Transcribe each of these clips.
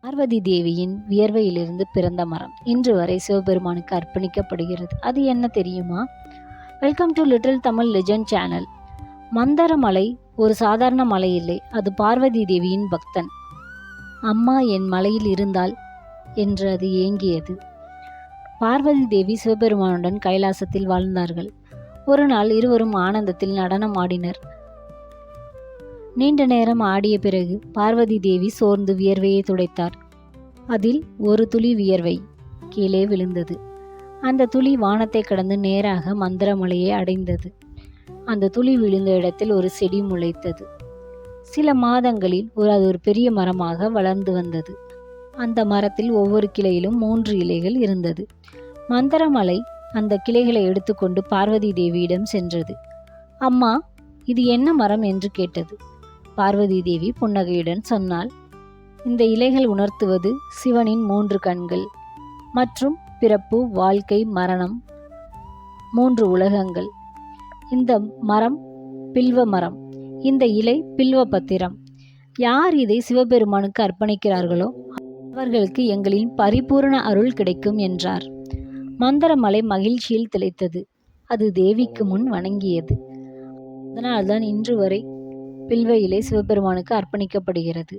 பார்வதி தேவியின் வியர்வையிலிருந்து பிறந்த மரம் இன்று வரை சிவபெருமானுக்கு அர்ப்பணிக்கப்படுகிறது. அது என்ன தெரியுமா? Welcome to little Tamil legend channel. Mandara மலை ஒரு சாதாரண மலை இல்லை, அது பார்வதி தேவியின் பக்தன். அம்மா என் மலையில் இருந்தால் என்று அது ஏங்கியது. பார்வதி தேவி சிவபெருமானுடன் கைலாசத்தில் வாழ்ந்தார்கள். ஒரு நாள் இருவரும் ஆனந்தத்தில் நடனம் ஆடினர். நீண்ட நேரம் ஆடிய பிறகு பார்வதி தேவி சோர்ந்து வியர்வையை துடைத்தார். அதில் ஒரு துளி வியர்வை கீழே விழுந்தது. அந்த துளி வானத்தை கடந்து நேராக மந்திரமலையை அடைந்தது. அந்த துளி விழுந்த இடத்தில் ஒரு செடி முளைத்தது. சில மாதங்களில் அது ஒரு பெரிய மரமாக வளர்ந்து வந்தது. அந்த மரத்தில் ஒவ்வொரு கிளையிலும் 3 இலைகள் இருந்தது. மந்திரமலை அந்த கிளைகளை எடுத்துக்கொண்டு பார்வதி தேவியிடம் சென்றது. அம்மா, இது என்ன மரம் என்று கேட்டது. பார்வதி தேவி புன்னகையுடன் சொன்னாள், இந்த இலைகள் உணர்த்துவது சிவனின் 3 கண்கள் மற்றும் பிறப்பு, வாழ்க்கை, மரணம், 3 உலகங்கள். இந்த மரம் பில்வ மரம், இந்த இலை பில்வ பத்திரம். யார் இதை சிவபெருமானுக்கு அர்ப்பணிக்கிறார்களோ அவர்களுக்கு எங்களின் பரிபூரண அருள் கிடைக்கும் என்றார். மந்திரமலை மகிழ்ச்சியில் திளைத்தது. அது தேவிக்கு முன் வணங்கியது. அதனால்தான் இன்று வரை பில்வ இலை சிவபெருமானுக்கு அர்ப்பணிக்கப்படுகிறது.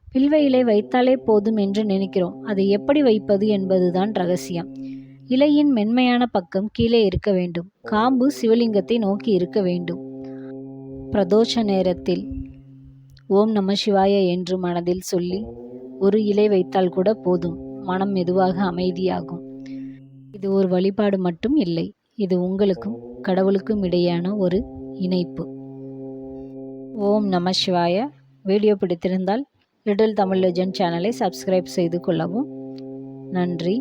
பில்வ இலை வைத்தாலே போதும் என்று நினைக்கிறோம். அதை எப்படி வைப்பது என்பதுதான் ரகசியம். இலையின் மென்மையான பக்கம் கீழே இருக்க வேண்டும். காம்பு சிவலிங்கத்தை நோக்கி இருக்க வேண்டும். பிரதோஷ நேரத்தில் ஓம் நம சிவாய என்று மனதில் சொல்லி ஒரு இலை வைத்தால் கூட போதும். மனம் மெதுவாக அமைதியாகும். இது ஒரு வழிபாடு மட்டும் இல்லை, இது உங்களுக்கும் கடவுளுக்கும் இடையான ஒரு இணைப்பு. ஓம் நம சிவாய. வீடியோ பிடித்திருந்தால் லிட்டில் தமிழ் லெஜண்ட் சேனலை சப்ஸ்கிரைப் செய்து கொள்ளவும். நன்றி.